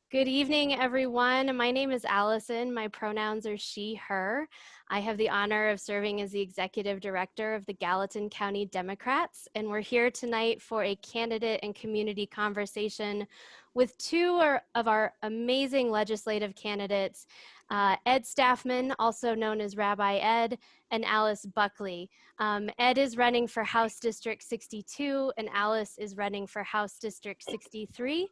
Good evening, everyone. My name is Allison. My pronouns are she, her. I have the honor of serving as the executive director of the Gallatin County Democrats, and we're here tonight for a candidate and community conversation with two of our amazing legislative candidates, Ed Stafman, also known as Rabbi Ed, and Alice Buckley. Ed is running for House District 62, and Alice is running for House District 63.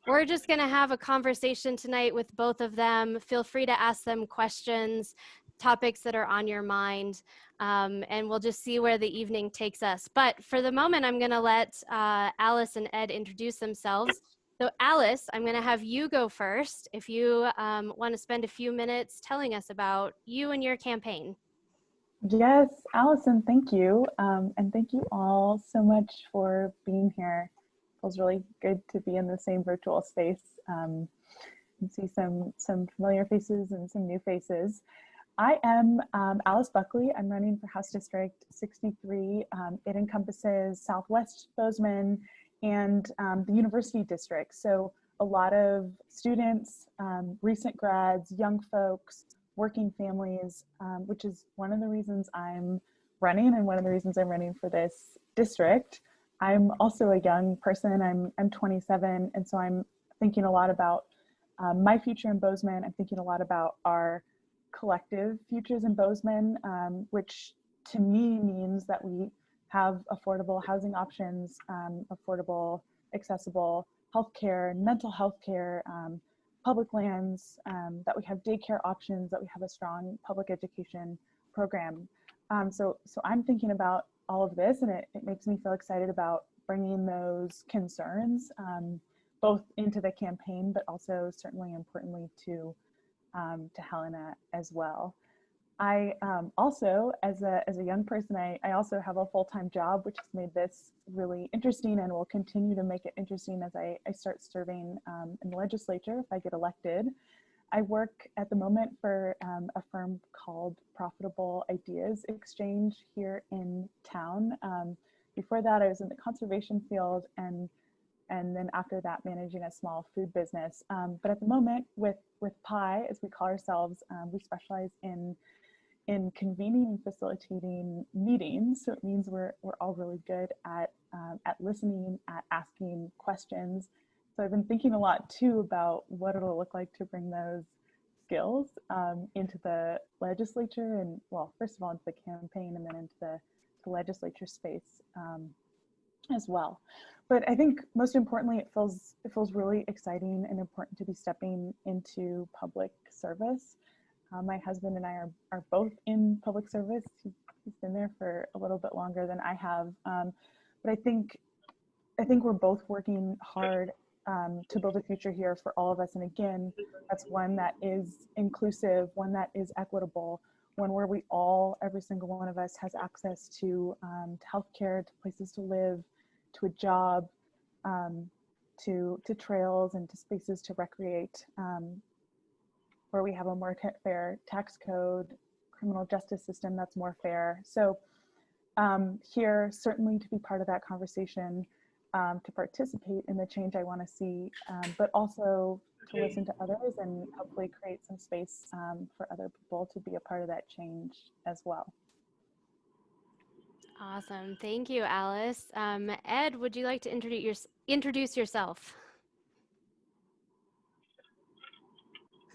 We're just going to have a conversation tonight with both of them. Feel free to ask them questions, topics that are on your mind, and we'll just see where the evening takes us. But for the moment, I'm going to let Alice and Ed introduce themselves. So Alice, I'm going to have you go first if you want to spend a few minutes telling us about you and your campaign. Yes, Allison, thank you. And thank you all so much for being here. It feels really good to be in the same virtual space and see some familiar faces and some new faces. I am Alice Buckley. I'm running for House District 63. It encompasses Southwest Bozeman and the University District. So a lot of students, recent grads, young folks, working families, which is one of the reasons I'm running and one of the reasons I'm running for this district. I'm also a young person. I'm 27, and so I'm thinking a lot about my future in Bozeman. I'm thinking a lot about our collective futures in Bozeman, which to me means that we have affordable housing options, affordable, accessible healthcare, mental health care, public lands, that we have daycare options, that we have a strong public education program. So I'm thinking about all of this, and it makes me feel excited about bringing those concerns both into the campaign, but also certainly importantly to Helena as well. I also, as a young person, I also have a full-time job, which has made this really interesting and will continue to make it interesting as I start serving in the legislature if I get elected. I work at the moment for a firm called Profitable Ideas Exchange here in town. Before that, I was in the conservation field, and then after that, managing a small food business. But at the moment, with PI, as we call ourselves, we specialize in convening and facilitating meetings. So it means we're all really good at listening, at asking questions. So I've been thinking a lot too about what it'll look like to bring those skills into the legislature, and well, first of all into the campaign, and then into the legislature space as well. But I think most importantly, it feels really exciting and important to be stepping into public service. My husband and I are both in public service. He's been there for a little bit longer than I have, but I think we're both working hard to build a future here for all of us. And again, that's one that is inclusive, one that is equitable, one where we all, every single one of us, has access to healthcare, to places to live, to a job, to trails and to spaces to recreate. Where we have a more fair tax code, criminal justice system that's more fair. So here, certainly to be part of that conversation, to participate in the change I want to see, but also to listen to others and hopefully create some space for other people to be a part of that change as well. Awesome. Thank you, Alice. Ed, would you like to introduce yourself?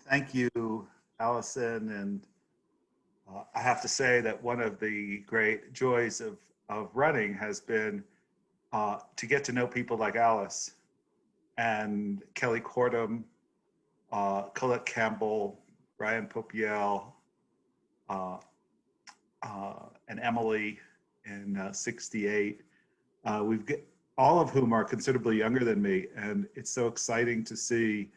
Thank you, Allison. And I have to say that one of the great joys of running has been to get to know people like Alice and Kelly Cordum, Colette Campbell, Brian Popiel, and Emily in 68. All of whom are considerably younger than me. And it's so exciting to see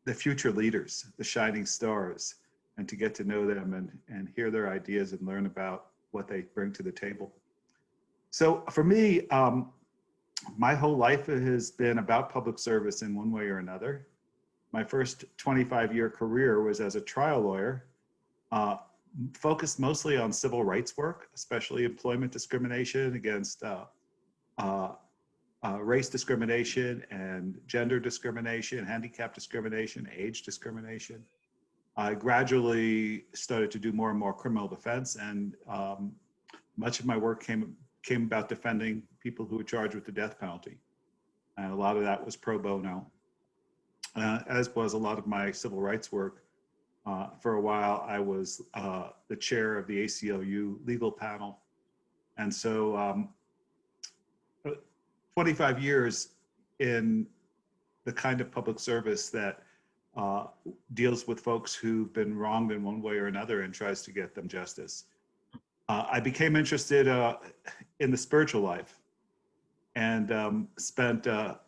the future leaders, the shining stars, and to get to know them and hear their ideas and learn about what they bring to the table. So for me, my whole life has been about public service in one way or another. My first 25-year career was as a trial lawyer, focused mostly on civil rights work, especially employment discrimination against race discrimination and gender discrimination, handicap discrimination, age discrimination. I gradually started to do more and more criminal defense, and much of my work came about defending people who were charged with the death penalty. And a lot of that was pro bono, as was a lot of my civil rights work. For a while, I was the chair of the ACLU legal panel. And so 25 years in the kind of public service that deals with folks who've been wronged in one way or another and tries to get them justice. I became interested in the spiritual life, and spent the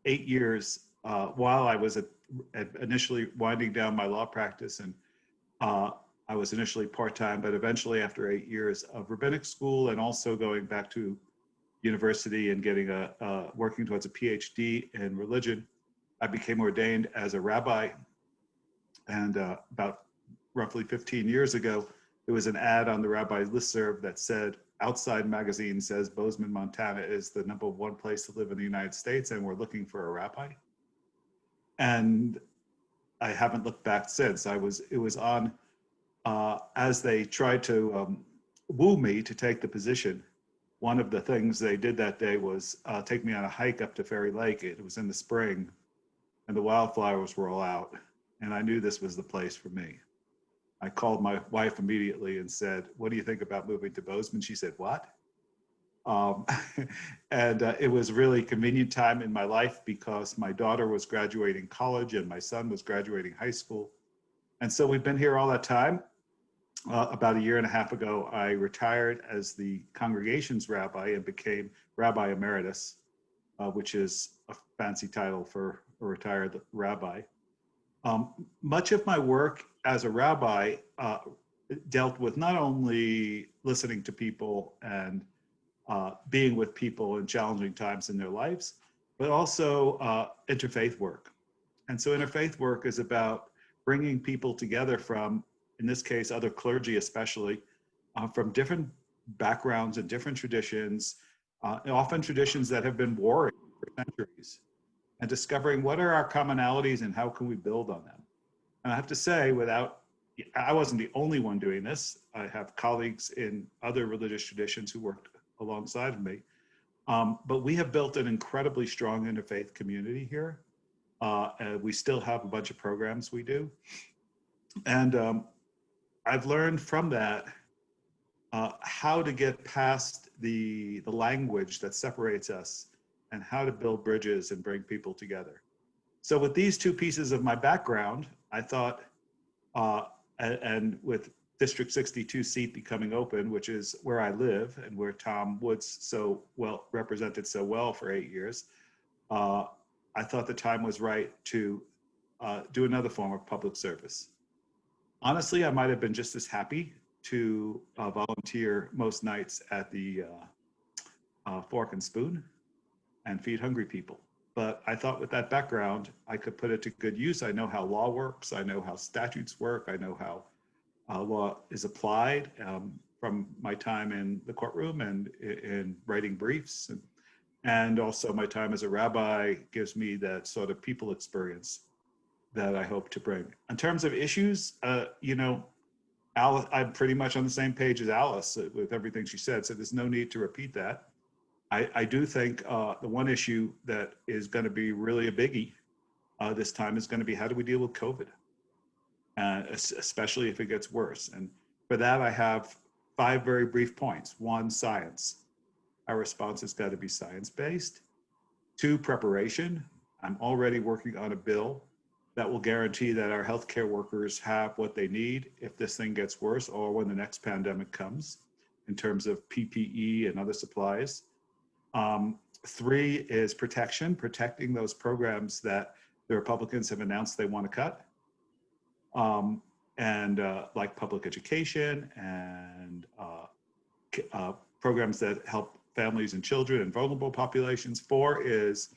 8 years while I was initially winding down my law practice, and I was initially part-time, but eventually after 8 years of rabbinic school and also going back to university and getting working towards a PhD in religion, I became ordained as a rabbi. And about roughly 15 years ago, there was an ad on the rabbi's listserv that said, Outside Magazine says Bozeman, Montana is the #1 place to live in the United States, and we're looking for a rabbi. And I haven't looked back since. It was on, as they tried to woo me to take the position. One of the things they did that day was take me on a hike up to Fairy Lake. It was in the spring, and the wildflowers were all out. And I knew this was the place for me. I called my wife immediately and said, what do you think about moving to Bozeman? She said, what? And it was really convenient time in my life because my daughter was graduating college and my son was graduating high school. And so we've been here all that time. About a year and a half ago, I retired as the congregation's rabbi and became Rabbi Emeritus, which is a fancy title for a retired rabbi. Much of my work as a rabbi dealt with not only listening to people and being with people in challenging times in their lives, but also interfaith work. And so interfaith work is about bringing people together from, in this case, other clergy especially, from different backgrounds and different traditions, often traditions that have been warring for centuries, and discovering what are our commonalities and how can we build on them. And I have to say, I wasn't the only one doing this. I have colleagues in other religious traditions who worked alongside of me. But we have built an incredibly strong interfaith community here. And we still have a bunch of programs we do. And I've learned from that how to get past the language that separates us and how to build bridges and bring people together. So with these two pieces of my background, I thought, and with District 62 seat becoming open, which is where I live and where Tom Woods so well represented so well for 8 years, I thought the time was right to do another form of public service. Honestly, I might have been just as happy to volunteer most nights at the Fork and Spoon and feed hungry people. But I thought with that background, I could put it to good use. I know how law works. I know how statutes work. I know how law is applied from my time in the courtroom and in writing briefs. And also my time as a rabbi gives me that sort of people experience that I hope to bring. In terms of issues, Alice, I'm pretty much on the same page as Alice with everything she said, so there's no need to repeat that. I do think the one issue that is going to be really a biggie this time is going to be how do we deal with COVID, especially if it gets worse. And for that, I have 5 very brief points. 1, science. Our response has got to be science-based. 2, preparation. I'm already working on a bill that will guarantee that our healthcare workers have what they need if this thing gets worse or when the next pandemic comes in terms of PPE and other supplies. 3 is protection, protecting those programs that the Republicans have announced they want to cut. Like public education and programs that help families and children and vulnerable populations. 4 is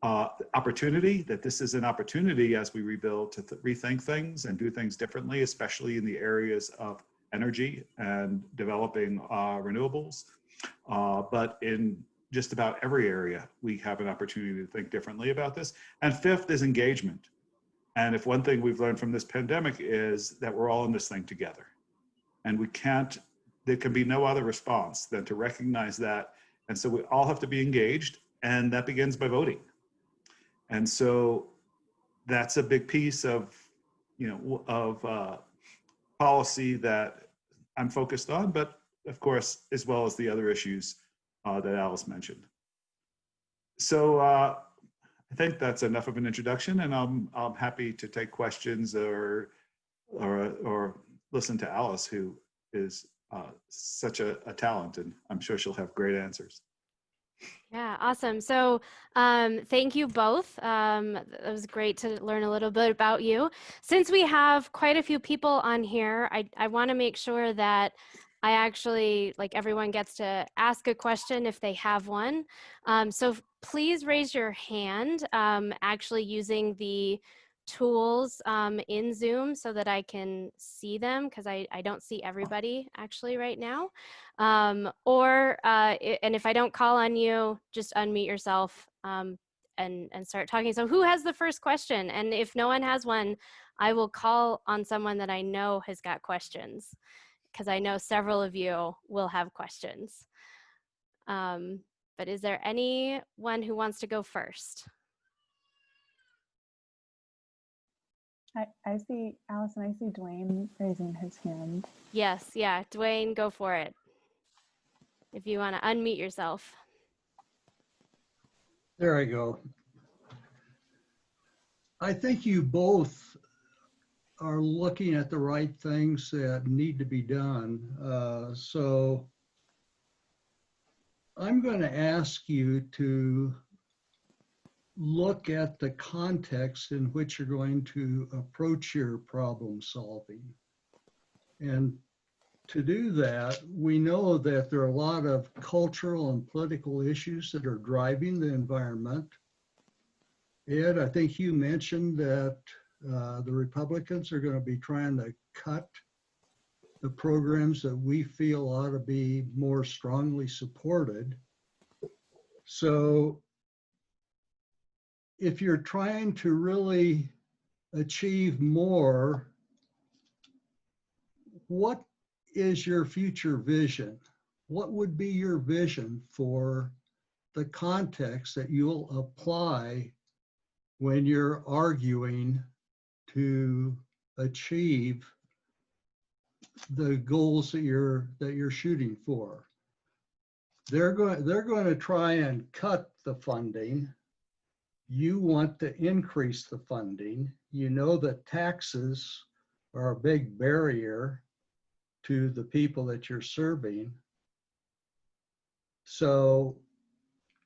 opportunity, that this is an opportunity as we rebuild to rethink things and do things differently, especially in the areas of energy and developing renewables. But in just about every area, we have an opportunity to think differently about this. And fifth is engagement. And if one thing we've learned from this pandemic is that we're all in this thing together. And there can be no other response than to recognize that. And so we all have to be engaged, and that begins by voting. And so that's a big piece of, policy that I'm focused on, but of course, as well as the other issues that Alice mentioned. So I think that's enough of an introduction, and I'm happy to take questions or listen to Alice, who is such a talent, and I'm sure she'll have great answers. Yeah, awesome. So thank you both. It was great to learn a little bit about you. Since we have quite a few people on here, I want to make sure that I actually, like, everyone gets to ask a question if they have one. So please raise your hand, actually using the tools in Zoom so that I can see them, because I don't see everybody actually right now. And if I don't call on you, just unmute yourself and start talking. So who has the first question? And if no one has one, I will call on someone that I know has got questions, because I know several of you will have questions. But is there anyone who wants to go first? I see Allison, I see Dwayne raising his hand. Yes, yeah, Dwayne, go for it. If you want to unmute yourself. There I go. I think you both are looking at the right things that need to be done. So I'm going to ask you to look at the context in which you're going to approach your problem solving. And to do that, we know that there are a lot of cultural and political issues that are driving the environment. Ed, I think you mentioned that the Republicans are going to be trying to cut the programs that we feel ought to be more strongly supported. So if you're trying to really achieve more, what is your future vision? What would be your vision for the context that you'll apply when you're arguing to achieve the goals that you're shooting for? They're going to try and cut the funding. You want to increase the funding. You know that taxes are a big barrier to the people that you're serving. So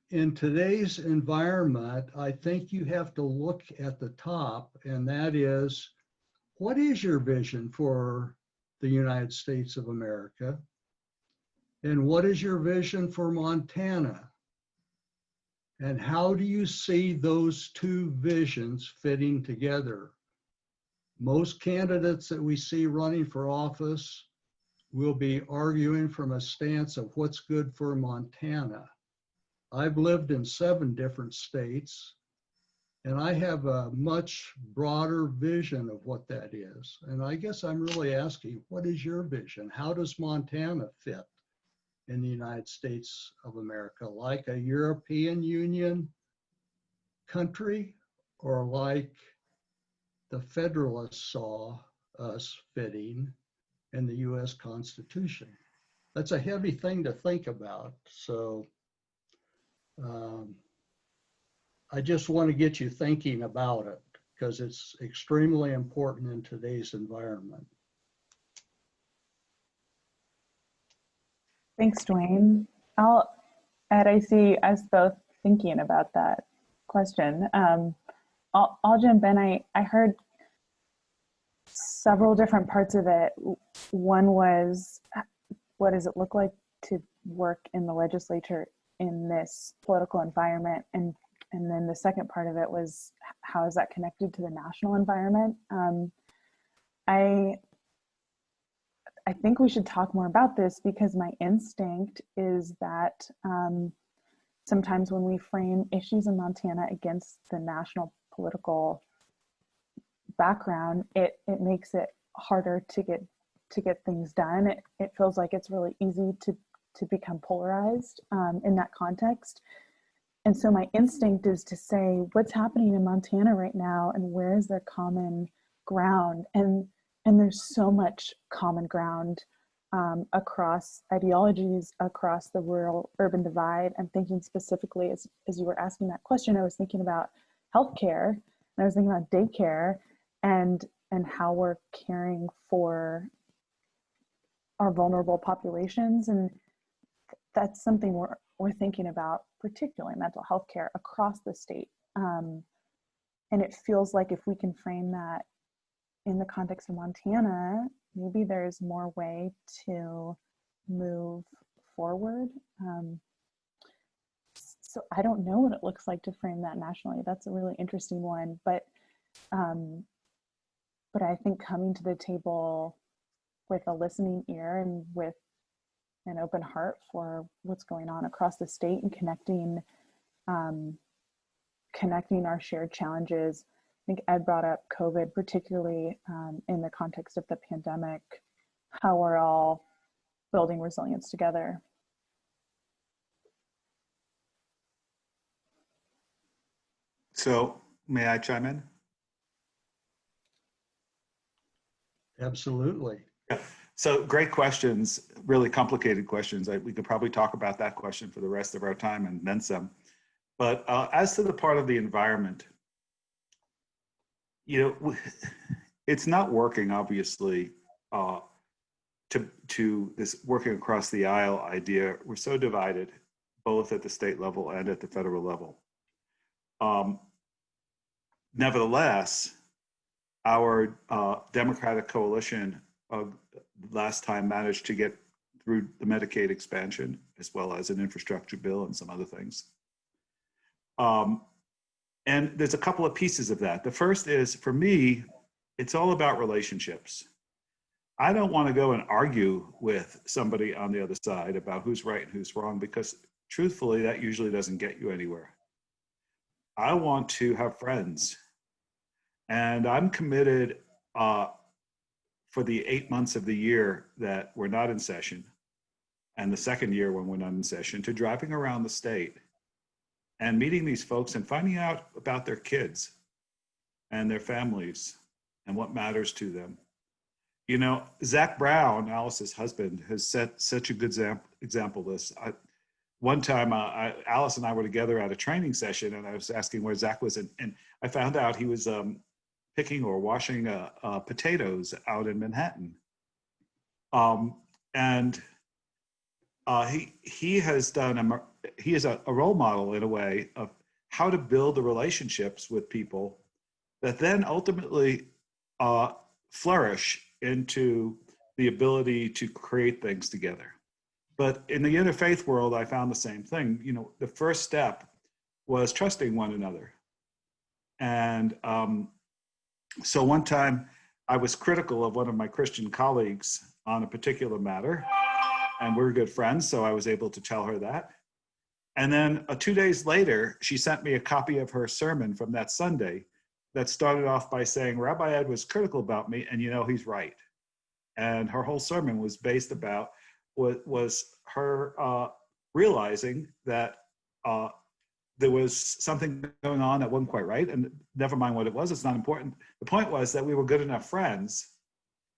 in today's environment, I think you have to look at the top, and that is, what is your vision for the United States of America? And what is your vision for Montana? And how do you see those two visions fitting together? Most candidates that we see running for office will be arguing from a stance of what's good for Montana. I've lived in 7 different states, and I have a much broader vision of what that is. And I guess I'm really asking, what is your vision? How does Montana fit in the United States of America? Like a European Union country, or like the Federalists saw us fitting in the US Constitution? That's a heavy thing to think about. So I just want to get you thinking about it, because it's extremely important in today's environment. Thanks, Dwayne. Ed, I see us both thinking about that question. I'll jump in. I heard several different parts of it. One was, what does it look like to work in the legislature in this political environment? And then the second part of it was, how is that connected to the national environment? I think we should talk more about this, because my instinct is that sometimes when we frame issues in Montana against the national political background, it makes it harder to get things done. It feels like it's really easy to become polarized in that context. And so my instinct is to say, what's happening in Montana right now, and where is there common ground? And there's so much common ground across ideologies, across the rural-urban divide. I'm thinking specifically, as you were asking that question, I was thinking about healthcare, and I was thinking about daycare, and how we're caring for our vulnerable populations. And that's something we're thinking about, particularly mental health care across the state. And it feels like if we can frame that in the context of Montana, maybe there's more way to move forward. So I don't know what it looks like to frame that nationally. That's a really interesting one, but I think coming to the table with a listening ear and with an open heart for what's going on across the state, and connecting our shared challenges. I think Ed brought up COVID, particularly in the context of the pandemic, how we're all building resilience together. So may I chime in? Absolutely. Yeah. So great questions, really complicated questions. We could probably talk about that question for the rest of our time and then some. But as to the part of the environment, it's not working, obviously, to this working across the aisle idea. We're so divided, both at the state level and at the federal level. Nevertheless, our Democratic coalition last time managed to get through the Medicaid expansion, as well as an infrastructure bill and some other things. And there's a couple of pieces of that. The first is, for me, it's all about relationships. I don't want to go and argue with somebody on the other side about who's right and who's wrong, because truthfully, that usually doesn't get you anywhere. I want to have friends. And I'm committed for the 8 months of the year that we're not in session, and the second year when we're not in session, to driving around the state and meeting these folks and finding out about their kids and their families and what matters to them. Zach Brown, Alice's husband, has set such a good example of this. One time, Alice and I were together at a training session, and I was asking where Zach was, and I found out he was picking or washing potatoes out in Manhattan. He has done he is a role model in a way of how to build the relationships with people that then ultimately flourish into the ability to create things together. But in the interfaith world, I found the same thing. The first step was trusting one another. And so one time I was critical of one of my Christian colleagues on a particular matter, and we're good friends, so I was able to tell her that. And then 2 days later, she sent me a copy of her sermon from that Sunday that started off by saying, Rabbi Ed was critical about me, and he's right. And her whole sermon was based about was her realizing that there was something going on that wasn't quite right, and never mind what it was, it's not important. The point was that we were good enough friends,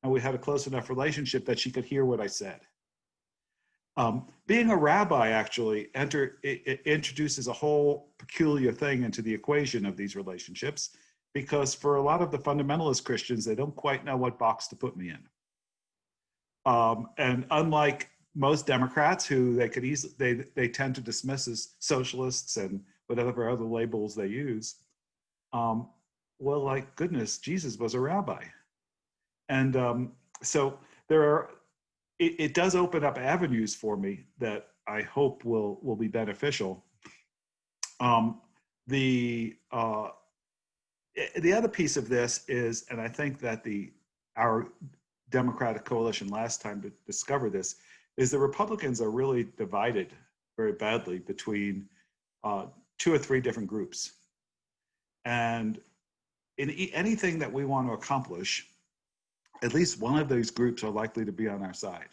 and we had a close enough relationship that she could hear what I said. Being a rabbi actually it introduces a whole peculiar thing into the equation of these relationships, because for a lot of the fundamentalist Christians, they don't quite know what box to put me in. And unlike most Democrats, who they could easily, they tend to dismiss as socialists and whatever other labels they use. Well, like goodness, Jesus was a rabbi. And so it does open up avenues for me that I hope will be beneficial. The other piece of this is, and I think that our Democratic coalition last time to discover this, is the Republicans are really divided very badly between 2 or 3 different groups. And in anything that we want to accomplish, at least one of those groups are likely to be on our side,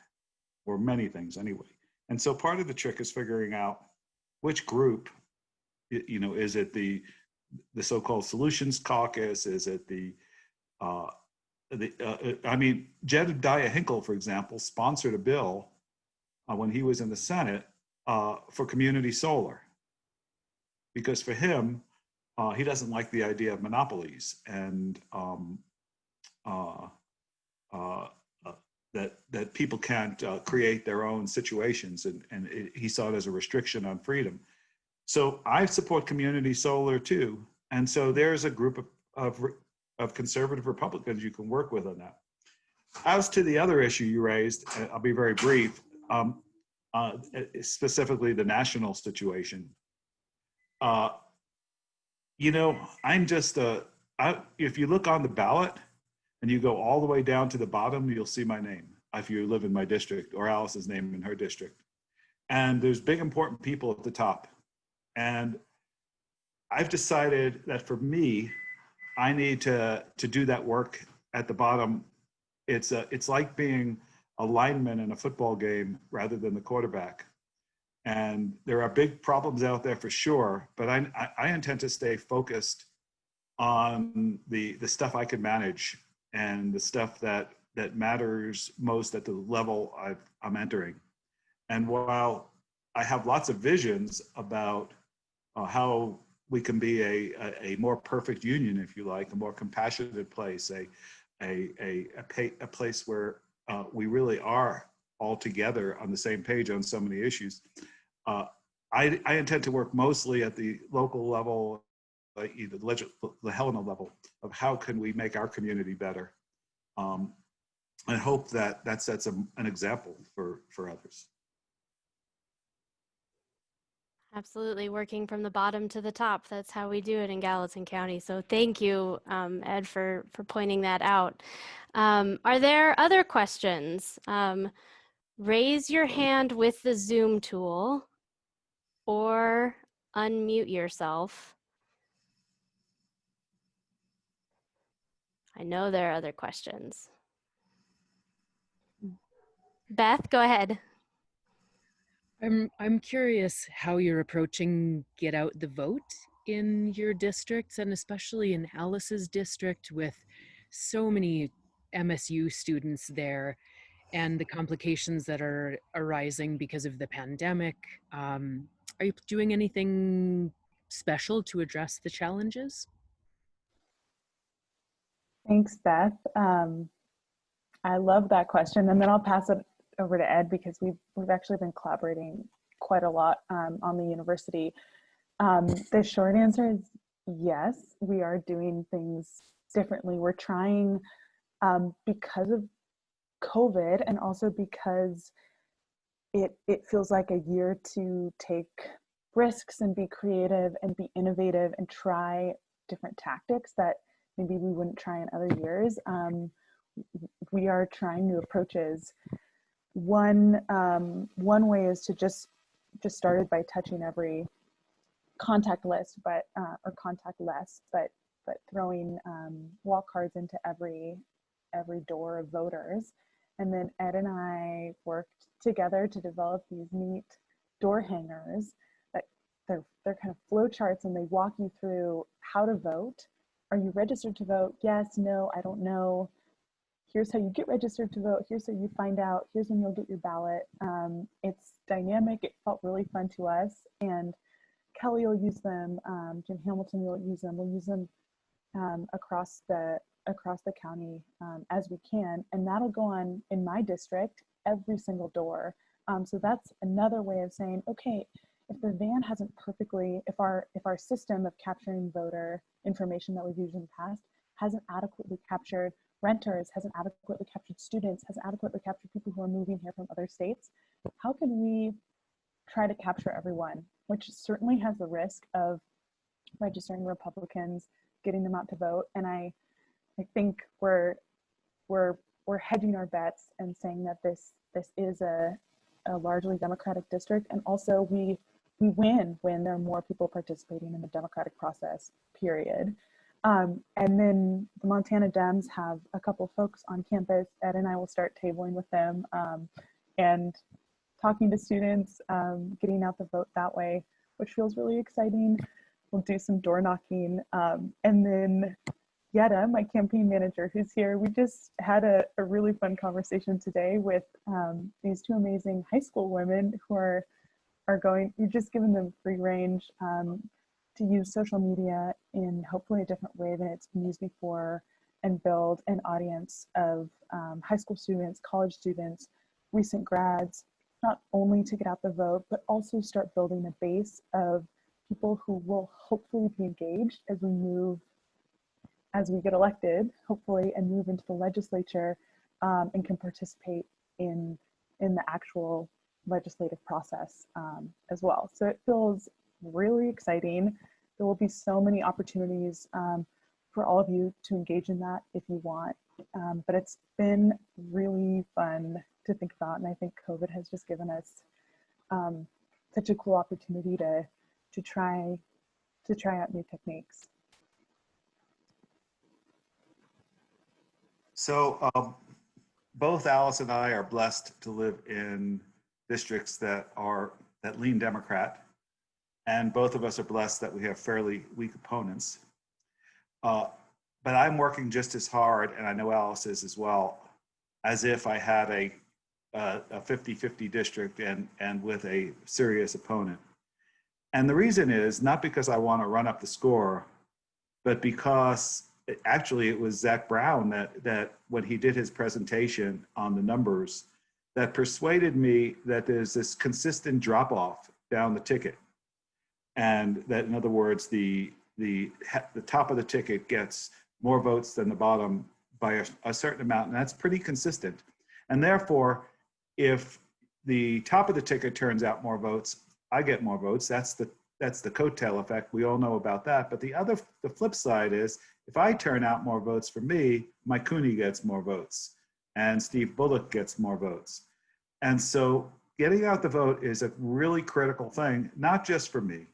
or many things anyway. And so part of the trick is figuring out which group, is it the so-called Solutions Caucus? Is it Jedediah Hinkle, for example, sponsored a bill when he was in the Senate for community solar, because for him, he doesn't like the idea of monopolies and that people can't create their own situations, and he saw it as a restriction on freedom. So I support community solar too, and so there's a group of conservative Republicans you can work with on that. As to the other issue you raised, I'll be very brief, specifically the national situation. I'm just if you look on the ballot and you go all the way down to the bottom, you'll see my name if you live in my district, or Alice's name in her district. And there's big important people at the top. And I've decided that for me, I need to do that work at the bottom. It's like being a lineman in a football game rather than the quarterback. And there are big problems out there for sure, but I intend to stay focused on the stuff I can manage and the stuff that matters most at the level I'm entering. And while I have lots of visions about how we can be a more perfect union, if you like, a more compassionate place, a place where we really are all together on the same page on so many issues. I intend to work mostly at the local level, the Helena level, of how can we make our community better, and hope that sets an example for others. Absolutely, working from the bottom to the top. That's how we do it in Gallatin County. So thank you, Ed, for pointing that out. Are there other questions? Raise your hand with the Zoom tool or unmute yourself. I know there are other questions. Beth, go ahead. I'm curious how you're approaching get out the vote in your districts, and especially in Alice's district with so many MSU students there and the complications that are arising because of the pandemic. Are you doing anything special to address the challenges? Thanks, Beth. I love that question, and then I'll pass it over to Ed because we've actually been collaborating quite a lot on the university. The short answer is yes, we are doing things differently. We're trying, because of COVID and also because it feels like a year to take risks and be creative and be innovative and try different tactics that maybe we wouldn't try in other years. We are trying new approaches. One way is to just started by touching every contact list, or contact less, but throwing walk cards into every door of voters. And then Ed and I worked together to develop these neat door hangers that they're kind of flow charts, and they walk you through how to vote. Are you registered to vote? Yes, no, I don't know. Here's how you get registered to vote. Here's how you find out. Here's when you'll get your ballot. It's dynamic. It felt really fun to us. And Kelly will use them. Jim Hamilton will use them. We'll use them across the county as we can. And that'll go on in my district, every single door. So that's another way of saying, okay, if the van hasn't perfectly, if our system of capturing voter information that we've used in the past hasn't adequately captured renters, hasn't adequately captured students, hasn't adequately captured people who are moving here from other states, how can we try to capture everyone, which certainly has the risk of registering Republicans, getting them out to vote. And I think we're hedging our bets and saying that this is a largely Democratic district, and also we we win when there are more people participating in the democratic process, period. And then the Montana Dems have a couple folks on campus. Ed and I will start tabling with them and talking to students, getting out the vote that way, which feels really exciting. We'll do some door knocking. And then Yetta, my campaign manager who's here, we just had a really fun conversation today with these two amazing high school women who are going, we've just given them free range to use social media in hopefully a different way than it's been used before, and build an audience of high school students, college students, recent grads, not only to get out the vote, but also start building a base of people who will hopefully be engaged as we get elected, hopefully, and move into the legislature and can participate in the actual legislative process as well. So it feels really exciting. There will be so many opportunities for all of you to engage in that if you want. But it's been really fun to think about, and I think COVID has just given us such a cool opportunity to try out new techniques. So both Alice and I are blessed to live in districts that lean Democrat, and both of us are blessed that we have fairly weak opponents. But I'm working just as hard, and I know Alice is as well, as if I had a 50-50 district and with a serious opponent. And the reason is not because I want to run up the score, but because actually it was Zach Brown that when he did his presentation on the numbers, that persuaded me that there's this consistent drop off down the ticket. And that, in other words, the top of the ticket gets more votes than the bottom by a certain amount, and that's pretty consistent. And therefore, if the top of the ticket turns out more votes, I get more votes. That's the coattail effect. We all know about that. But the flip side is, if I turn out more votes for me, Mike Cooney gets more votes, and Steve Bullock gets more votes. And so getting out the vote is a really critical thing, not just for me.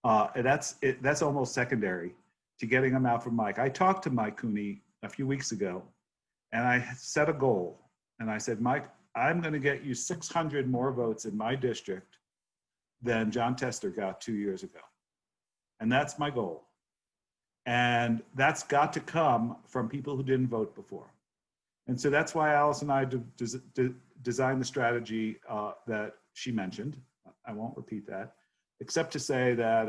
That's almost secondary to getting them out for Mike. I talked to Mike Cooney a few weeks ago, and I set a goal. And I said, Mike, I'm going to get you 600 more votes in my district than John Tester got 2 years ago. And that's my goal. And that's got to come from people who didn't vote before. And so that's why Alice and I designed the strategy that she mentioned. I won't repeat that, except to say that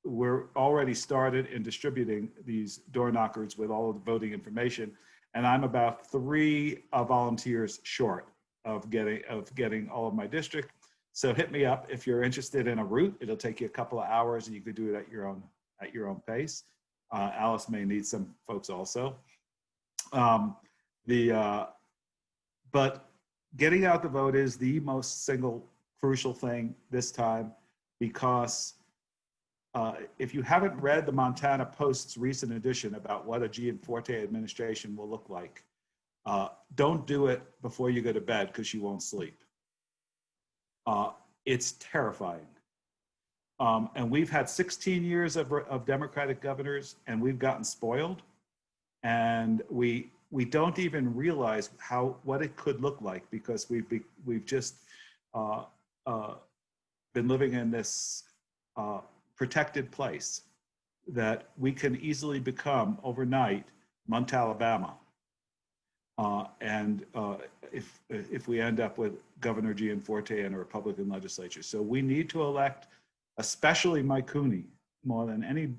we're already started in distributing these door knockers with all of the voting information. And I'm about 3 volunteers short of getting all of my district. So hit me up if you're interested in a route. It'll take you a couple of hours, and you could do it at your own pace. Alice may need some folks also. But getting out the vote is the most crucial thing this time, because if you haven't read the Montana Post's recent edition about what a Gianforte administration will look like, don't do it before you go to bed, because you won't sleep. It's terrifying. And we've had 16 years of Democratic governors, and we've gotten spoiled. And we don't even realize what it could look like, because we've just been living in this protected place that we can easily become overnight Montalabama. If we end up with Governor Gianforte and a Republican legislature. So we need to elect, especially Mike Cooney, more than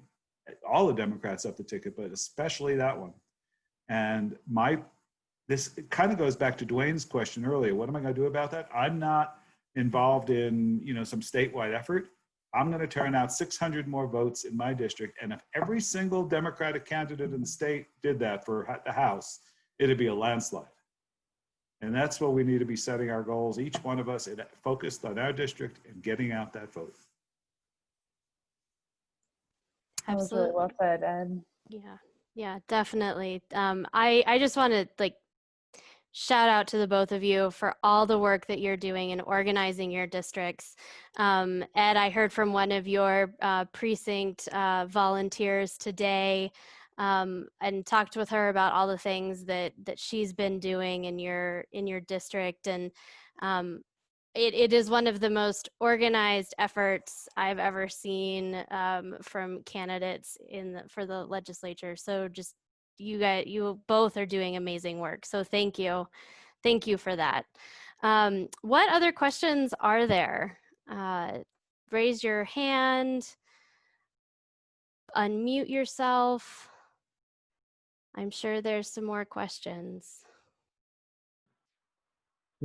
all the Democrats up the ticket, but especially that one. And this kind of goes back to Dwayne's question earlier. What am I going to do about that? I'm not involved in some statewide effort. I'm going to turn out 600 more votes in my district. And if every single Democratic candidate in the state did that for the House, it'd be a landslide. And that's what we need to be setting our goals, each one of us focused on our district and getting out that vote. That was really well said, Ed. Yeah, definitely. I just want to shout out to the both of you for all the work that you're doing in organizing your districts. Ed, I heard from one of your precinct volunteers today and talked with her about all the things that she's been doing in your district. And it is one of the most organized efforts I've ever seen from candidates for the legislature. So just you both are doing amazing work. So thank you for that. What other questions are there? Raise your hand, unmute yourself. I'm sure there's some more questions.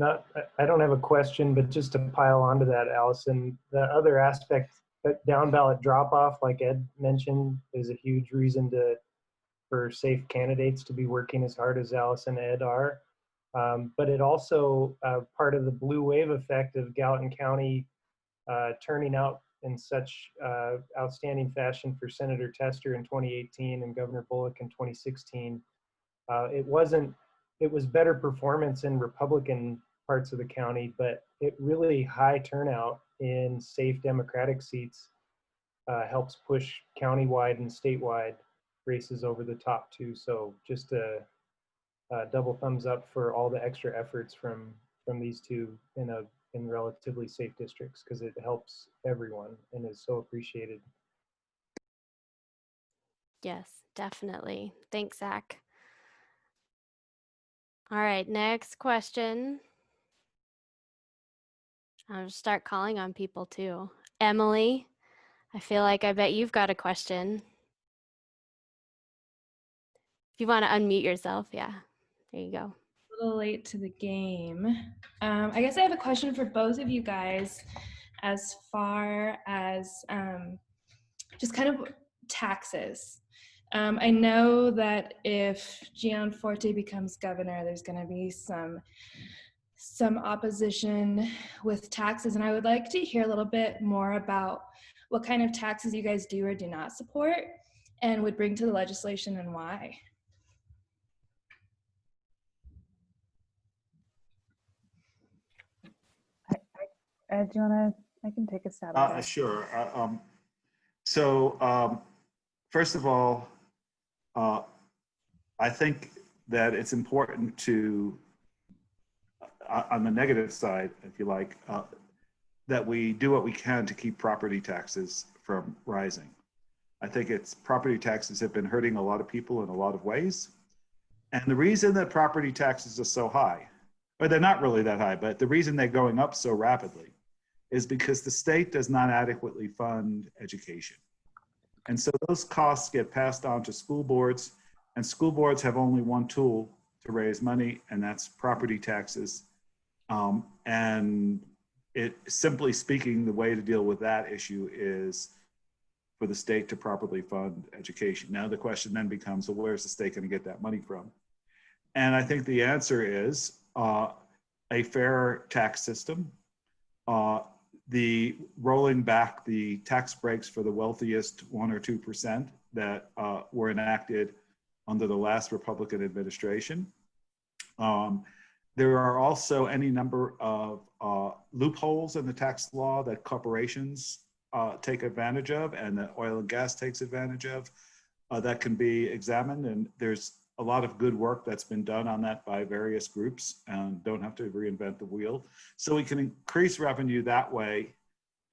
I don't have a question, but just to pile onto that, Allison, the other aspect, that down ballot drop off, like Ed mentioned, is a huge reason for safe candidates to be working as hard as Alice and Ed are. But it also, part of the blue wave effect of Gallatin County turning out in such outstanding fashion for Senator Tester in 2018 and Governor Bullock in 2016. It was better performance in Republican parts of the county, but it really high turnout in safe Democratic seats helps push countywide and statewide races over the top too. So just a double thumbs up for all the extra efforts from these two in relatively safe districts, because it helps everyone and is so appreciated. Yes, definitely. Thanks, Zach. All right, next question. I'll just start calling on people too. Emily, I feel like I bet you've got a question. If you want to unmute yourself, yeah, there you go. A little late to the game. I guess I have a question for both of you guys as far as just kind of taxes. I know that if Gianforte becomes governor, there's going to be some opposition with taxes, and I would like to hear a little bit more about what kind of taxes you guys do or do not support and would bring to the legislation and why. Ed, do you want to, I can take a stab at it. Sure. First of all, I think that it's important to, on the negative side, if you like, that we do what we can to keep property taxes from rising. I think property taxes have been hurting a lot of people in a lot of ways. And the reason that property taxes are so high, or they're not really that high, but the reason they're going up so rapidly is because the state does not adequately fund education. And so those costs get passed on to school boards, and school boards have only one tool to raise money, and that's property taxes. And simply speaking, the way to deal with that issue is for the state to properly fund education. Now the question then becomes, well, where's the state going to get that money from? And I think the answer is a fair tax system, the rolling back the tax breaks for the wealthiest 1 or 2% that were enacted under the last Republican administration. There are also any number of loopholes in the tax law that corporations take advantage of and that oil and gas takes advantage of that can be examined. And there's a lot of good work that's been done on that by various groups, and don't have to reinvent the wheel. So we can increase revenue that way,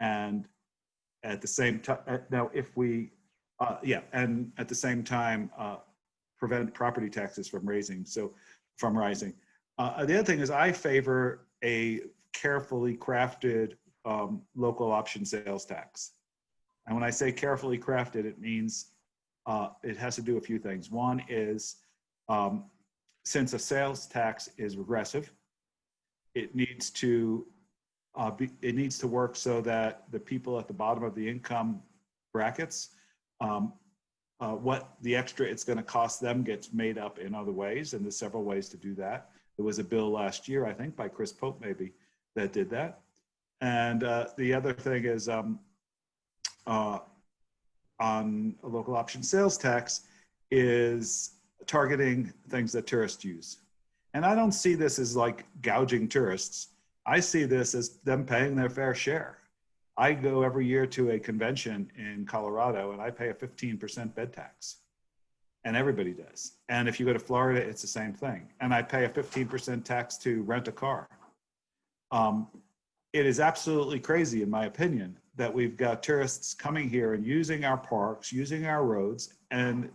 and at the same time, now if we, and at the same time prevent property taxes from rising. The other thing is I favor a carefully crafted local option sales tax. And when I say carefully crafted, it means it has to do a few things. One is, since a sales tax is regressive, it needs to work so that the people at the bottom of the income brackets, what the extra it's going to cost them gets made up in other ways, and there's several ways to do that. There was a bill last year, I think, by Chris Pope maybe, that did that. And the other thing is on a local option sales tax is targeting things that tourists use. And I don't see this as like gouging tourists. I see this as them paying their fair share. I go every year to a convention in Colorado and I pay a 15% bed tax. And everybody does. And if you go to Florida, it's the same thing. And I pay a 15% tax to rent a car. It is absolutely crazy, in my opinion, that we've got tourists coming here and using our parks, using our roads, and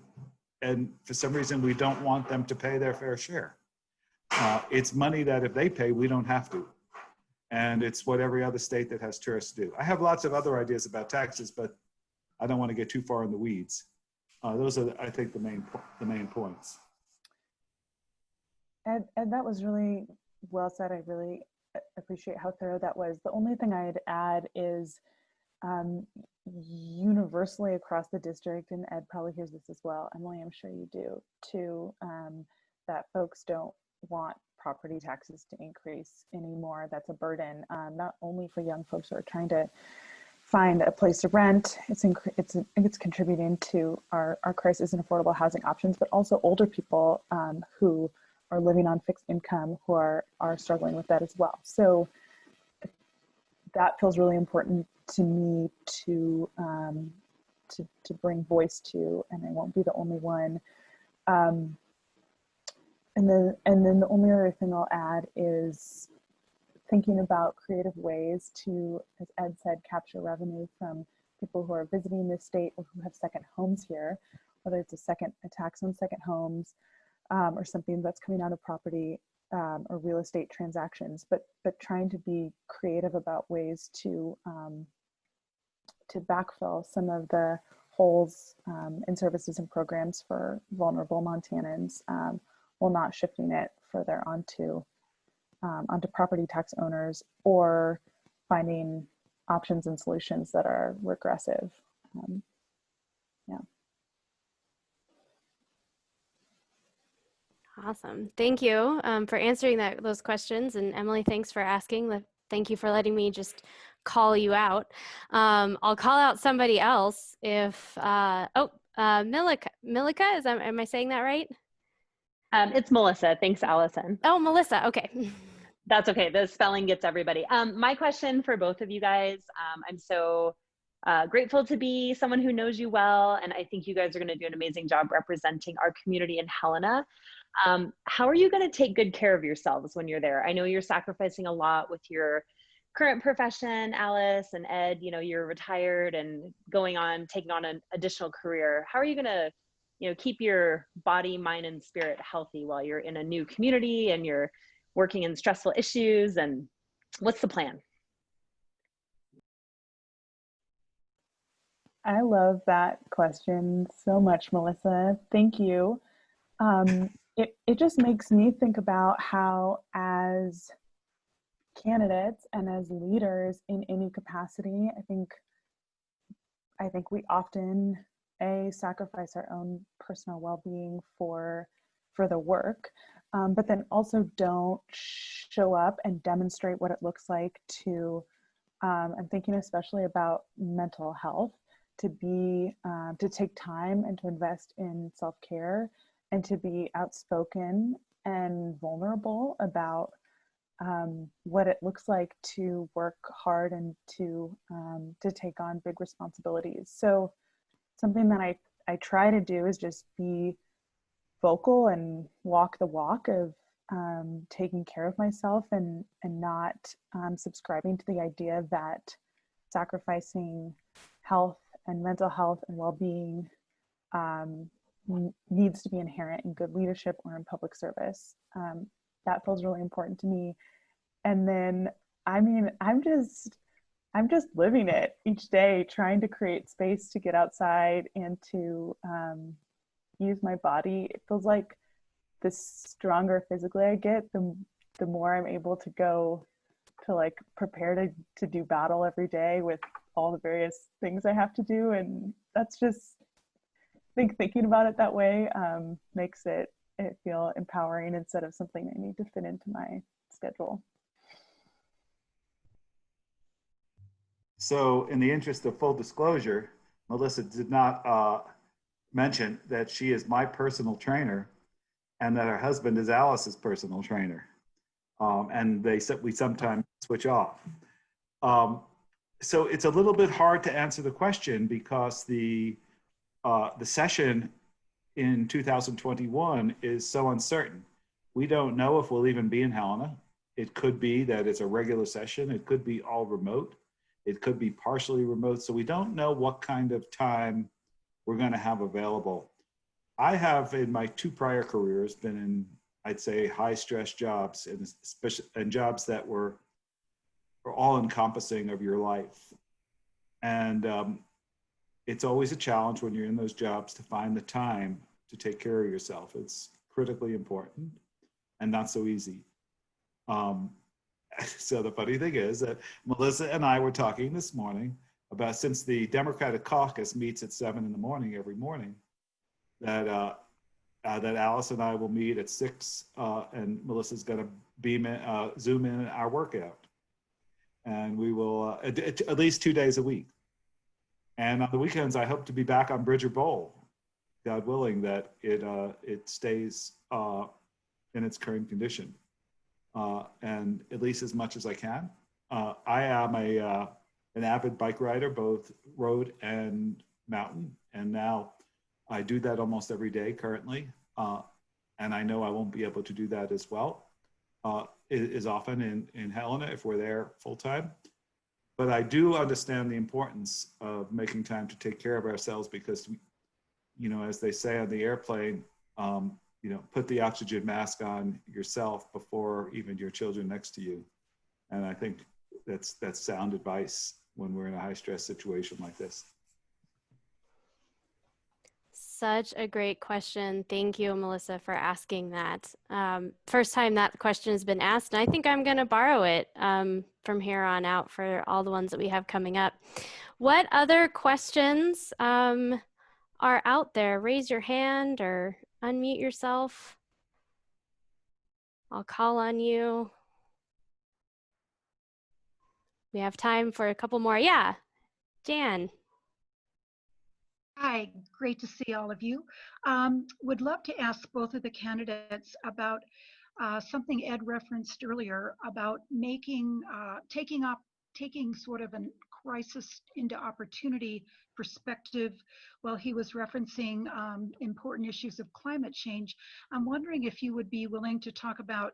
for some reason we don't want them to pay their fair share. It's money that if they pay, we don't have to. And it's what every other state that has tourists do. I have lots of other ideas about taxes, but I don't want to get too far in the weeds. Those are, I think, the main points. And that was really well said. I really appreciate how thorough that was. The only thing I'd add is universally across the district, and Ed probably hears this as well, Emily, I'm sure you do too, that folks don't want property taxes to increase anymore. That's a burden, not only for young folks who are trying to find a place to rent. It's contributing to our crisis in affordable housing options, but also older people who are living on fixed income who are struggling with that as well. So that feels really important to me to bring voice to, and I won't be the only one. And then the only other thing I'll add is thinking about creative ways to, as Ed said, capture revenue from people who are visiting this state or who have second homes here, whether it's a tax on second homes or something that's coming out of property or real estate transactions, but trying to be creative about ways to backfill some of the holes in services and programs for vulnerable Montanans, while not shifting it further onto property tax owners or finding options and solutions that are regressive. Yeah. Awesome. Thank you for answering those questions. And Emily, thanks for asking. Thank you for letting me just call you out. I'll call out somebody else if, Milika, am I saying that right? It's Melissa. Thanks, Allison. Oh, Melissa. Okay. That's okay. The spelling gets everybody. My question for both of you guys, I'm so grateful to be someone who knows you well, and I think you guys are going to do an amazing job representing our community in Helena. How are you going to take good care of yourselves when you're there? I know you're sacrificing a lot with your current profession, Alice and Ed. You know, you're retired and taking on an additional career. How are you going to, keep your body, mind, and spirit healthy while you're in a new community and you're working in stressful issues? And what's the plan? I love that question so much, Melissa. Thank you. It just makes me think about how, as candidates and as leaders in any capacity, I think we often sacrifice our own personal well-being for the work, but then also don't show up and demonstrate what it looks like to. I'm thinking especially about mental health, to take time and to invest in self-care, and to be outspoken and vulnerable about what it looks like to work hard and to take on big responsibilities. So something that I try to do is just be vocal and walk the walk of taking care of myself and not subscribing to the idea that sacrificing health and mental health and well-being needs to be inherent in good leadership or in public service. That feels really important to me. And then, I mean, I'm just living it each day, trying to create space to get outside and to use my body. It feels like the stronger physically I get, the more I'm able to go to like prepare to do battle every day with all the various things I have to do. And that's just, I think thinking about it that way makes it feel empowering instead of something I need to fit into my schedule. So in the interest of full disclosure, Melissa did not mention that she is my personal trainer and that her husband is Alice's personal trainer. And we sometimes switch off. So it's a little bit hard to answer the question because the session in 2021 is so uncertain. We don't know if we'll even be in Helena. It could be that it's a regular session. It could be all remote. It could be partially remote. So we don't know what kind of time we're going to have available. I have, in my 2 prior careers, been in, I'd say, high stress jobs, and especially and jobs that were all encompassing of your life. And it's always a challenge when you're in those jobs to find the time to take care of yourself. It's critically important and not so easy. So the funny thing is that Melissa and I were talking this morning about, since the Democratic caucus meets at 7 in the morning every morning, that that Alice and I will meet at 6, and Melissa's going to Zoom in our workout, and we will at least 2 days a week. And on the weekends, I hope to be back on Bridger Bowl, God willing that it stays in its current condition, and at least as much as I can. I am an avid bike rider, both road and mountain, and now I do that almost every day currently, and I know I won't be able to do that as well as often in Helena if we're there full time. But I do understand the importance of making time to take care of ourselves because, you know, as they say on the airplane, you know, put the oxygen mask on yourself before even your children next to you. And I think that's sound advice when we're in a high stress situation like this. Such a great question. Thank you, Melissa, for asking that. First time that question has been asked, and I think I'm going to borrow it from here on out for all the ones that we have coming up. What other questions are out there? Raise your hand or unmute yourself. I'll call on you. We have time for a couple more. Yeah, Jan. Hi, great to see all of you. Would love to ask both of the candidates about something Ed referenced earlier about taking sort of a crisis into opportunity perspective while he was referencing important issues of climate change. I'm wondering if you would be willing to talk about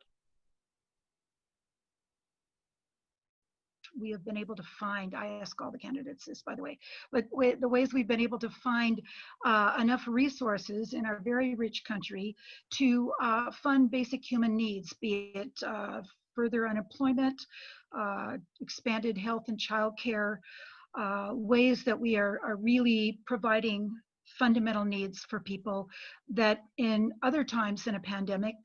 we have been able to find, I ask all the candidates this, by the way, but the ways we've been able to find enough resources in our very rich country to fund basic human needs, be it further unemployment, expanded health and childcare, ways that we are really providing fundamental needs for people that in other times in a pandemic,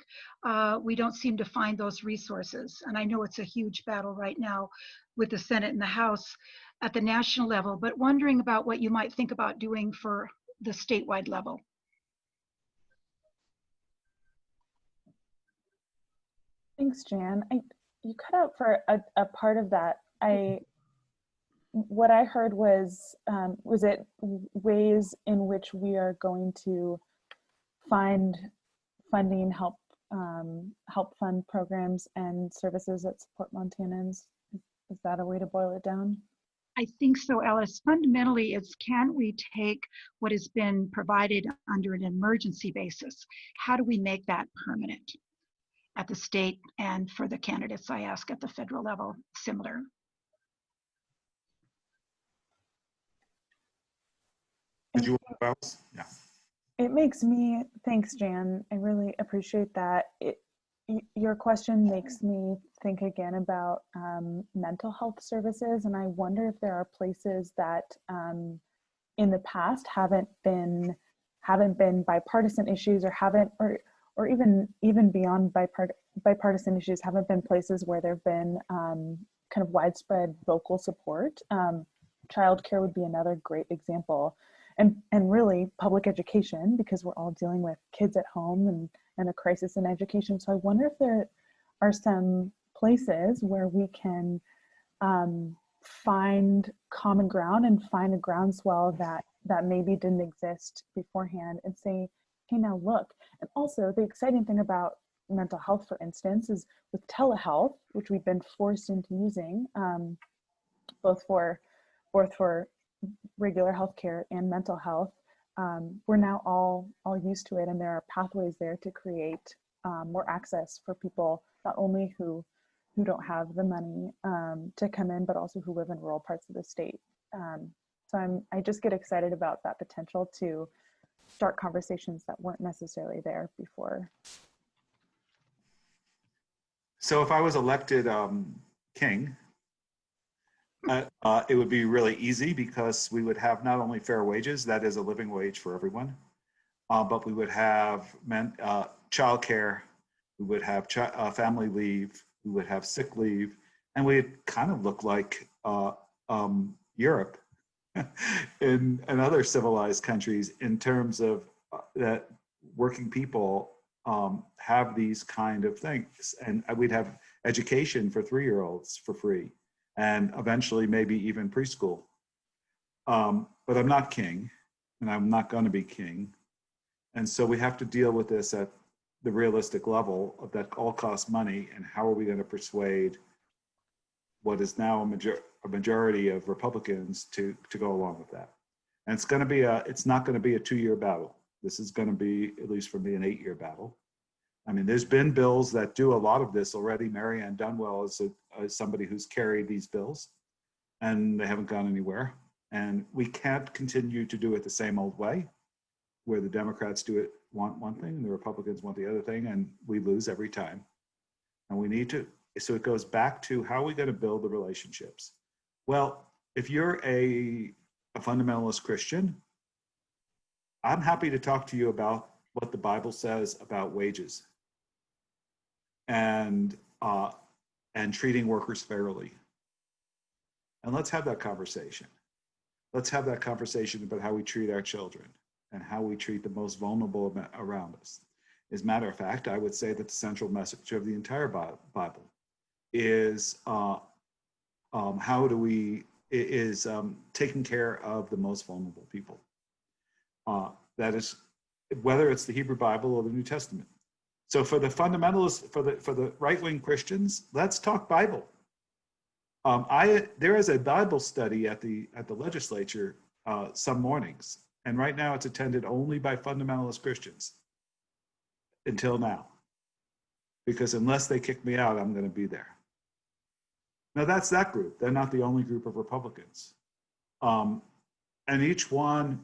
we don't seem to find those resources. And I know it's a huge battle right now with the Senate and the House at the national level, but wondering about what you might think about doing for the statewide level. Thanks, Jan. You cut out for a part of that. What I heard was it ways in which we are going to find funding, help fund programs and services that support Montanans? Is that a way to boil it down? I think so, Alice. Fundamentally, it's can we take what has been provided under an emergency basis? How do we make that permanent at the state, and for the candidates I ask at the federal level, similar? Did you want to bounce? Yeah. It makes me, thanks, Jan. I really appreciate that. Your question makes me think again about mental health services, and I wonder if there are places that in the past haven't been bipartisan issues, or even beyond bipartisan issues, haven't been places where there've been kind of widespread local support. Childcare would be another great example. And really public education, because we're all dealing with kids at home and a crisis in education. So I wonder if there are some places where we can find common ground and find a groundswell that maybe didn't exist beforehand, and say, hey, now look. And also the exciting thing about mental health, for instance, is with telehealth, which we've been forced into using, both for regular healthcare and mental health. We're now all used to it, and there are pathways there to create more access for people, not only who don't have the money to come in, but also who live in rural parts of the state. So I just get excited about that potential to start conversations that weren't necessarily there before. So if I was elected king, it would be really easy because we would have not only fair wages, that is a living wage for everyone, but we would have childcare, we would have family leave, we would have sick leave, and we'd kind of look like Europe and other civilized countries in terms of that working people have these kind of things. And we'd have education for 3-year-olds for free, and eventually maybe even preschool. But I'm not king, and I'm not going to be king. And so we have to deal with this at the realistic level of that all costs money, and how are we going to persuade what is now a majority of Republicans to go along with that. And it's not going to be a 2-year battle. This is going to be, at least for me, an 8-year battle. I mean, there's been bills that do a lot of this already. Marianne Dunwell is somebody who's carried these bills, and they haven't gone anywhere. And we can't continue to do it the same old way, where the Democrats want one thing and the Republicans want the other thing, and we lose every time. And we need to, so it goes back to how are we going to build the relationships? Well, if you're a fundamentalist Christian, I'm happy to talk to you about what the Bible says about wages and treating workers fairly. And let's have that conversation. Let's have that conversation about how we treat our children and how we treat the most vulnerable around us. As a matter of fact, I would say that the central message of the entire Bible is taking care of the most vulnerable people. That is, whether it's the Hebrew Bible or the New Testament. So for the fundamentalists, for the right-wing Christians, let's talk Bible. There is a Bible study at the legislature some mornings, and right now it's attended only by fundamentalist Christians until now, because unless they kick me out, I'm going to be there. Now that's that group. They're not the only group of Republicans, and each one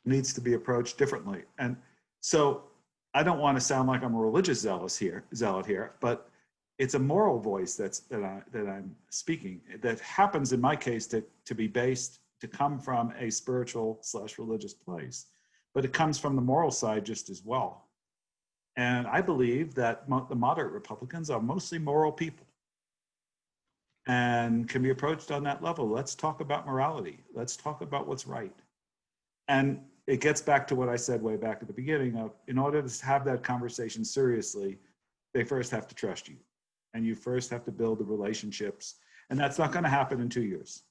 needs to be approached differently. And so I don't want to sound like I'm a religious zealot here, but it's a moral voice that I'm speaking that happens in my case to come from a spiritual/religious place, but it comes from the moral side just as well. And I believe that the moderate Republicans are mostly moral people and can be approached on that level. Let's talk about morality. Let's talk about what's right. And it gets back to what I said way back at the beginning of, in order to have that conversation seriously, they first have to trust you. And you first have to build the relationships. And that's not going to happen in 2 years.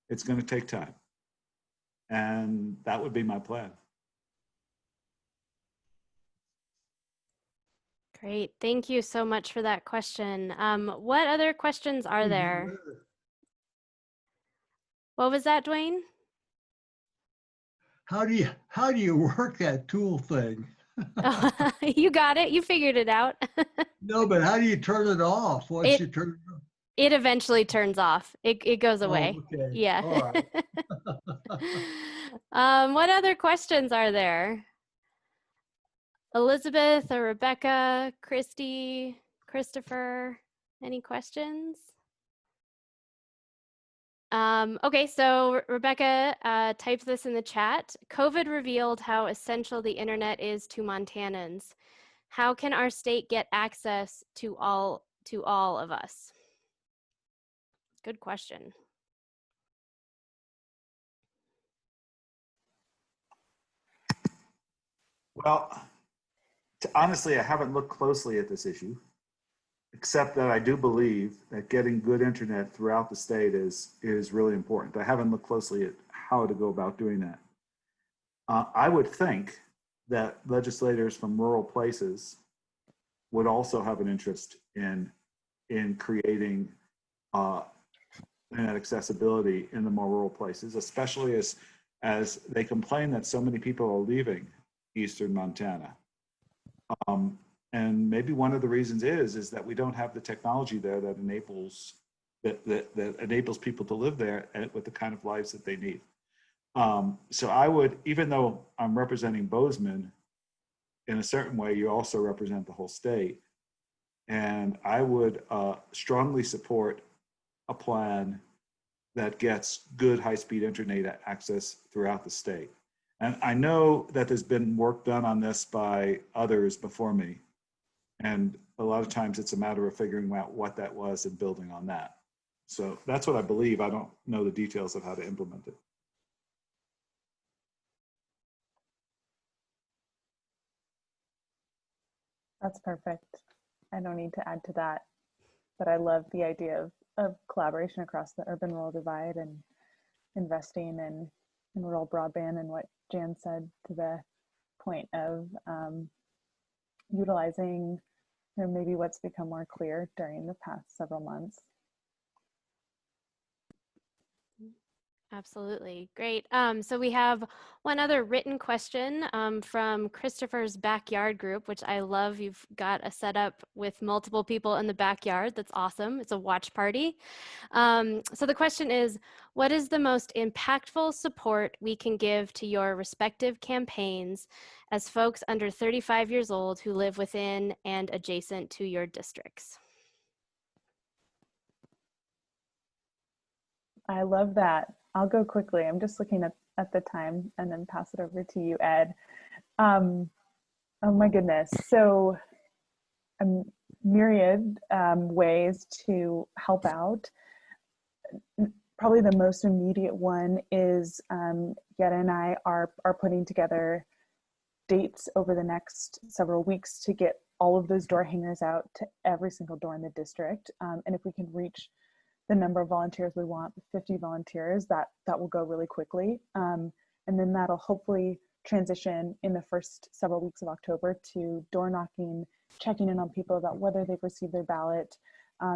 It's going to take time. And that would be my plan. Great. Thank you so much for that question. What other questions are there? What was that, Dwayne? How do you work that tool thing? Oh, you got it. You figured it out. No, but how do you turn it off once you turn it off? It eventually turns off. It goes away. Oh, okay. Yeah. All right. What other questions are there? Elizabeth or Rebecca, Christy, Christopher, any questions? Okay, so Rebecca types this in the chat. COVID revealed how essential the internet is to Montanans. How can our state get access to all of us? Good question. Well, honestly, I haven't looked closely at this issue, except that I do believe that getting good internet throughout the state is really important. I haven't looked closely at how to go about doing that. I would think that legislators from rural places would also have an interest in creating internet accessibility in the more rural places, especially as they complain that so many people are leaving eastern Montana. And maybe one of the reasons is that we don't have the technology there that enables people to live there with the kind of lives that they need. So I would, even though I'm representing Bozeman, in a certain way, you also represent the whole state. And I would strongly support a plan that gets good high-speed internet access throughout the state. And I know that there's been work done on this by others before me. And a lot of times it's a matter of figuring out what that was and building on that. So that's what I believe. I don't know the details of how to implement it. That's perfect. I don't need to add to that, but I love the idea of collaboration across the urban-rural divide and investing in rural broadband, and what Jan said to the point of utilizing maybe what's become more clear during the past several months. Absolutely. Great. So we have one other written question from Christopher's Backyard Group, which I love. You've got a setup with multiple people in the backyard. That's awesome. It's a watch party. So the question is, what is the most impactful support we can give to your respective campaigns as folks under 35 years old who live within and adjacent to your districts? I love that. I'll go quickly. I'm just looking at the time and then pass it over to you, Ed. Oh my goodness. So myriad ways to help out. Probably the most immediate one is Yetta and I are putting together dates over the next several weeks to get all of those door hangers out to every single door in the district. And if we can reach the number of volunteers we want, 50 volunteers, that will go really quickly. And then that'll hopefully transition in the first several weeks of October to door knocking, checking in on people about whether they've received their ballot,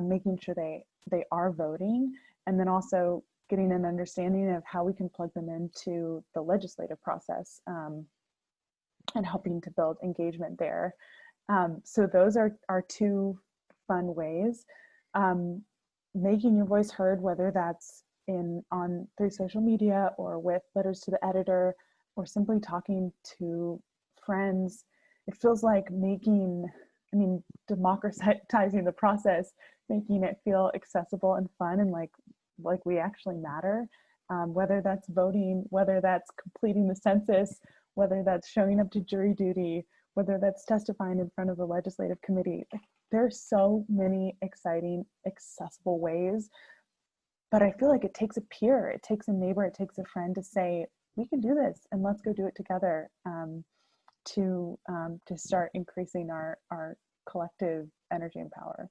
making sure they are voting, and then also getting an understanding of how we can plug them into the legislative process and helping to build engagement there. So those are two fun ways. Making your voice heard, whether that's through social media or with letters to the editor or simply talking to friends. It feels like democratizing the process, making it feel accessible and fun and like we actually matter, whether that's voting, whether that's completing the census, whether that's showing up to jury duty, whether that's testifying in front of the legislative committee. There's so many exciting, accessible ways, but I feel like it takes a peer, it takes a neighbor, it takes a friend to say, we can do this and let's go do it together, to start increasing our collective energy and power.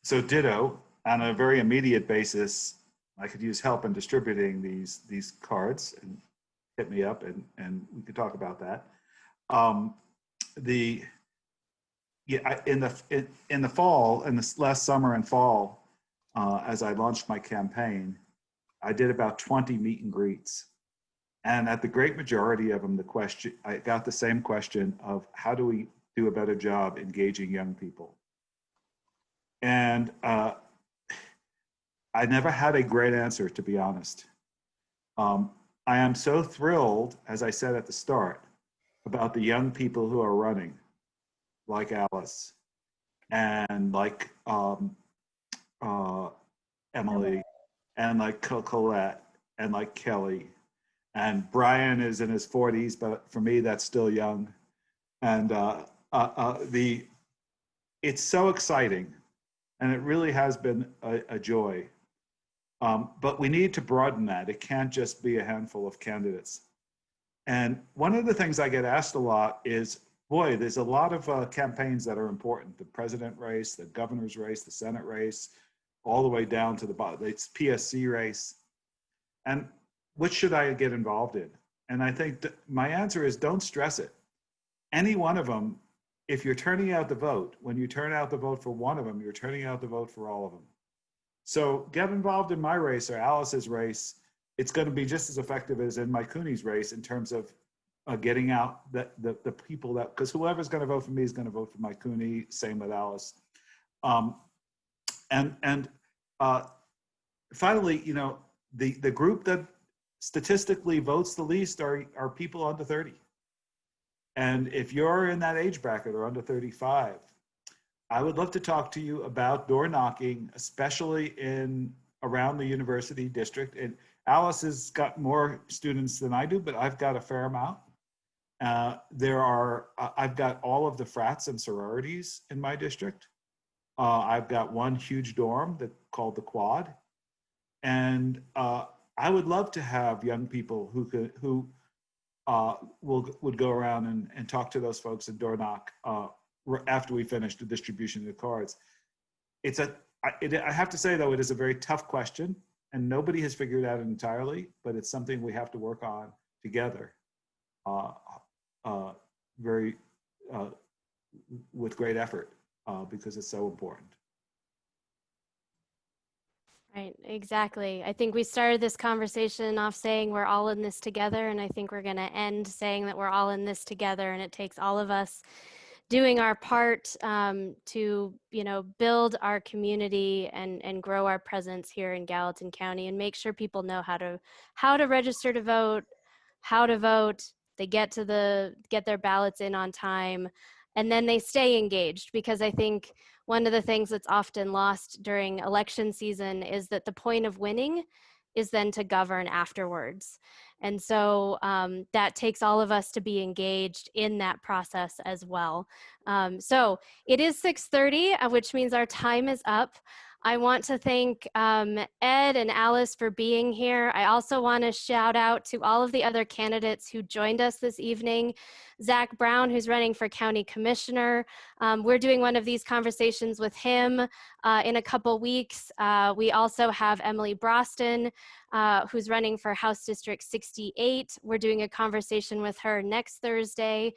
So ditto, on a very immediate basis, I could use help in distributing these cards, and hit me up and we could talk about that. In the fall, in this last summer and fall, as I launched my campaign, I did about 20 meet and greets. And at the great majority of them, I got the same question of how do we do a better job engaging young people? And I never had a great answer, to be honest. I am so thrilled, as I said at the start, about the young people who are running, like Alice and like Emily and like Colette and like Kelly, and Brian is in his 40s, but for me that's still young. And it's so exciting, and it really has been a joy. But we need to broaden that. It can't just be a handful of candidates. And one of the things I get asked a lot is, boy, there's a lot of campaigns that are important. The president race, the governor's race, the Senate race, all the way down to the bottom. It's PSC race. And which should I get involved in? And I think that my answer is don't stress it. Any one of them, if you're turning out the vote, when you turn out the vote for one of them, you're turning out the vote for all of them. So get involved in my race or Alice's race. It's going to be just as effective as in Mike Cooney's race in terms of getting out the people that, because whoever's going to vote for me is going to vote for Mike Cooney, same with Alice. Finally, you know, the group that statistically votes the least are people under 30. And if you're in that age bracket or under 35, I would love to talk to you about door knocking, especially around the university district. And Alice has got more students than I do, but I've got a fair amount. I've got all of the frats and sororities in my district. I've got one huge dorm called the Quad. And I would love to have young people who would go around and talk to those folks and door knock after we finish the distribution of the cards. I have to say though, it is a very tough question and nobody has figured it out entirely, but it's something we have to work on together with great effort because it's so important. Right, exactly. I think we started this conversation off saying we're all in this together, and I think we're going to end saying that we're all in this together, and it takes all of us doing our part to, you know, build our community and grow our presence here in Gallatin County and make sure people know how to register to vote, how to vote, they get their ballots in on time, and then they stay engaged, because I think one of the things that's often lost during election season is that the point of winning is then to govern afterwards. And so that takes all of us to be engaged in that process as well. So it is 6:30, which means our time is up. I want to thank Ed and Alice for being here. I also want to shout out to all of the other candidates who joined us this evening. Zach Brown, who's running for County Commissioner. We're doing one of these conversations with him in a couple weeks. We also have Emily Broston, who's running for House District 68. We're doing a conversation with her next Thursday.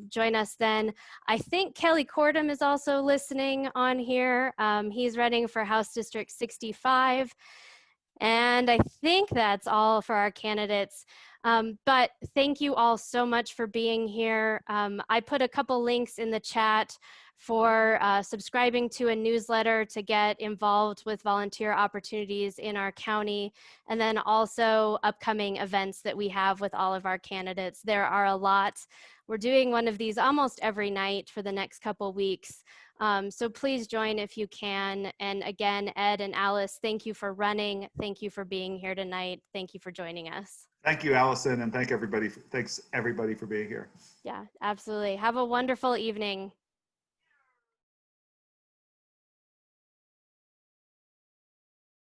Join us then. I think Kelly Cordham is also listening on here. He's running for House District 65. And I think that's all for our candidates. But thank you all so much for being here. I put a couple links in the chat for subscribing to a newsletter to get involved with volunteer opportunities in our county, and then also upcoming events that we have with all of our candidates. There are a lot. We're doing one of these almost every night for the next couple weeks. So please join if you can. And again, Ed and Alice, thank you for running. Thank you for being here tonight. Thank you for joining us. Thank you, Allison, and thanks everybody for being here. Yeah, absolutely. Have a wonderful evening.